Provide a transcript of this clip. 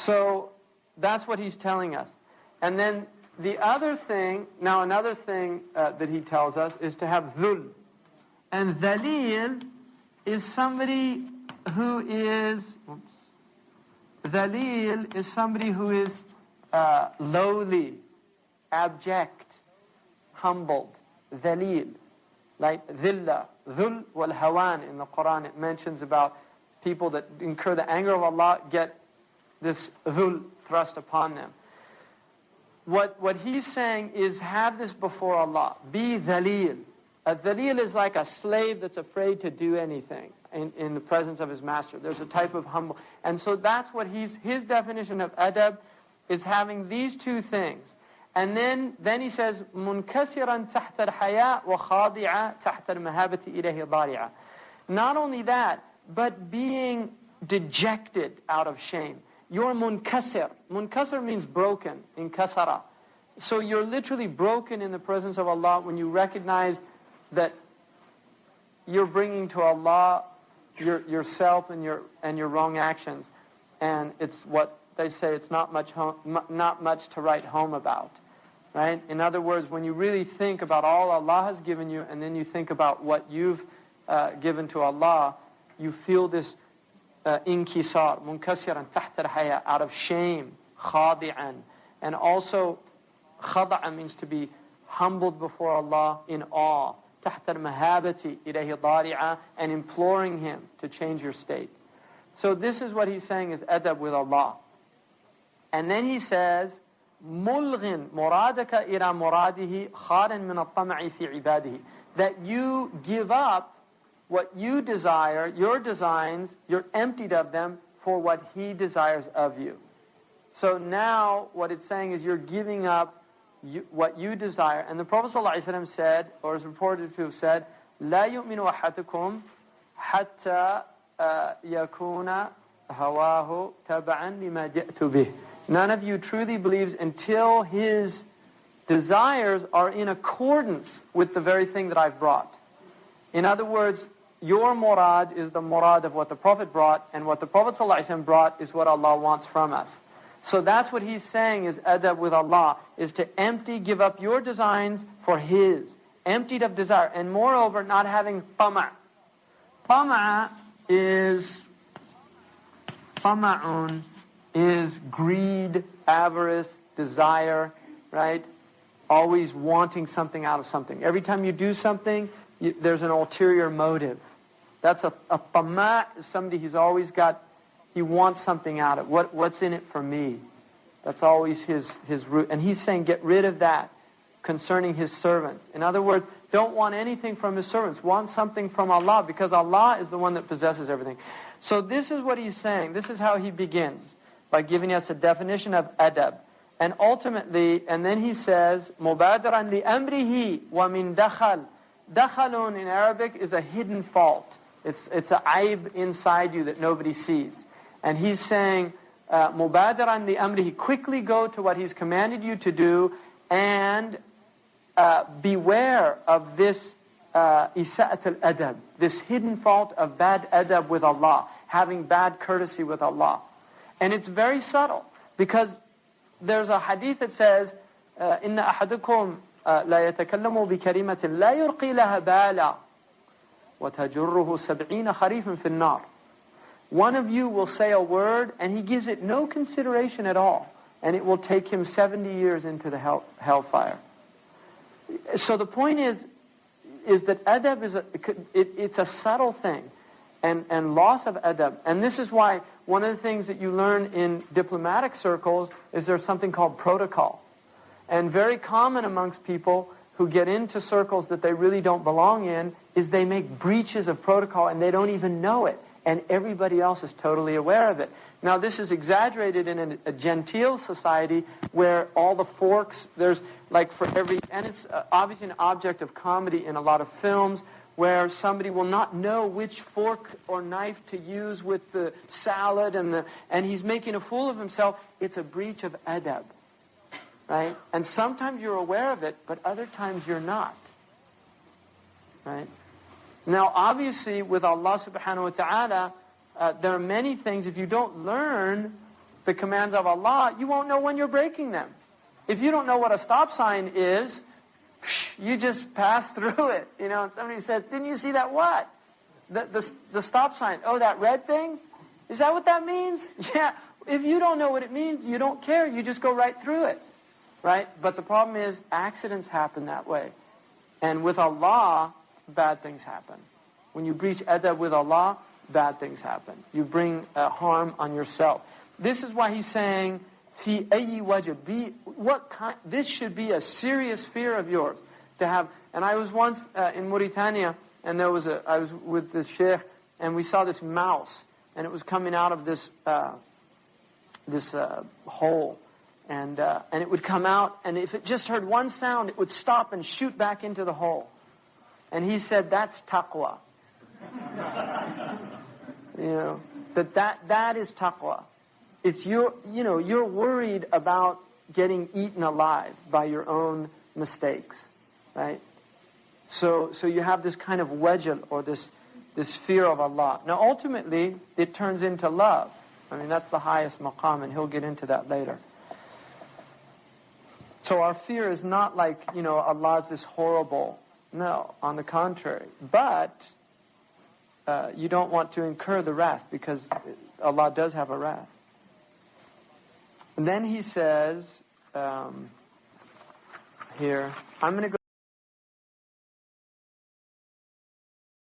So that's what he's telling us. And then the other thing, another thing that he tells us is to have dhul. And dhalil is somebody who is, lowly, abject, humbled, dhalil. Like dhilla, dhul wal hawan in the Quran, it mentions about people that incur the anger of Allah get this dhul thrust upon them. What he's saying is have this before Allah. Be dhalil. A dhalil is like a slave that's afraid to do anything in the presence of his master. There's a type of humble. And so that's what his definition of adab is, having these two things. And then he says, munkasiran tahta al-haya wa khadi'a tahta al-mahabati ilayhi dari'a. Not only that, but being dejected out of shame. You're munkasir. Munkasir means broken, in kasara. So you're literally broken in the presence of Allah when you recognize that you're bringing to Allah yourself and your wrong actions. And it's what they say, it's not much to write home about. Right? In other words, when you really think about all Allah has given you, and then you think about what you've given to Allah, you feel this inkisar, munkasiran tahta al-haya, out of shame, khadi'an. And also, khada'a means to be humbled before Allah in awe, tahta al-mahabati ilayhi dari'a, and imploring Him to change your state. So this is what he's saying is adab with Allah. And then he says, ملغ مرادك إلى مراده خال من الطمع في عباده. That you give up what you desire, your designs, you're emptied of them for what He desires of you. So now what it's saying is you're giving up what you desire. And the Prophet ﷺ said, or is reported to have said, لا يؤمن أحدكم حتى يكون هواه تبعا لما جئت به. None of you truly believes until his desires are in accordance with the very thing that I've brought. In other words, your murad is the murad of what the Prophet brought, and what the Prophet ﷺ brought is what Allah wants from us. So that's what he's saying is adab with Allah, is to give up your designs for His, emptied of desire, and moreover not having tama'. Tama'un is greed, avarice, desire, right? Always wanting something out of something. Every time you do something, there's an ulterior motive. That's a tama' is somebody who's always got, he wants something out of it. What's in it for me? That's always his root. And he's saying get rid of that concerning His servants. In other words, don't want anything from His servants. Want something from Allah, because Allah is the one that possesses everything. So this is what he's saying. This is how he begins, by giving us a definition of adab. And ultimately, and then he says, مُبَادِرًا لِأَمْرِهِ وَمِنْ دَخَلْ. Dakhalun in Arabic is a hidden fault. It's a aib inside you that nobody sees. And he's saying, مُبَادِرًا لِأَمْرِهِ, quickly go to what He's commanded you to do, and beware of this isa'at al-adab, this hidden fault of bad adab with Allah, having bad courtesy with Allah. And it's very subtle, because there's a hadith that says, إِنَّ أَحَدُكُمْ لَا يَتَكَلَّمُ بِكَلِمَةٍ لَا يُلْقِي لَهَا بَالًا وَتَجُرُّهُ سَبْعِينَ خَرِيفٍ فِي النَّارِ. One of you will say a word, and he gives it no consideration at all, and it will take him 70 years into the hellfire. So the point is that adab it's a subtle thing, and loss of adab. And this is why one of the things that you learn in diplomatic circles is there's something called protocol. And very common amongst people who get into circles that they really don't belong in is they make breaches of protocol and they don't even know it. And everybody else is totally aware of it. Now this is exaggerated in a genteel society where all the forks, there's like for every, and it's obviously an object of comedy in a lot of films, where somebody will not know which fork or knife to use with the salad, and he's making a fool of himself. It's a breach of adab, right? And sometimes you're aware of it, but other times you're not, right? Now, obviously, with Allah subhanahu wa ta'ala, there are many things, if you don't learn the commands of Allah, you won't know when you're breaking them. If you don't know what a stop sign is, you just pass through it. You know, somebody says, didn't you see that what? The stop sign. Oh, that red thing? Is that what that means? Yeah. If you don't know what it means, you don't care. You just go right through it. Right? But the problem is, accidents happen that way. And with Allah, bad things happen. When you breach adab with Allah, bad things happen. You bring harm on yourself. This is why he's saying, fi ayyi wajh, this should be a serious fear of yours to have. And I was once in Mauritania, and I was with this Shaykh, and we saw this mouse, and it was coming out of this hole, and it would come out, and if it just heard one sound, it would stop and shoot back into the hole. And he said, that's taqwa. You know, that is taqwa. It's you're worried about getting eaten alive by your own mistakes, right? So you have this kind of wajal, or this fear of Allah. Now ultimately, it turns into love. I mean, that's the highest maqam, and he'll get into that later. So our fear is not like, Allah's this horrible. No, on the contrary. But you don't want to incur the wrath, because Allah does have a wrath. And then he says, here, I'm going to go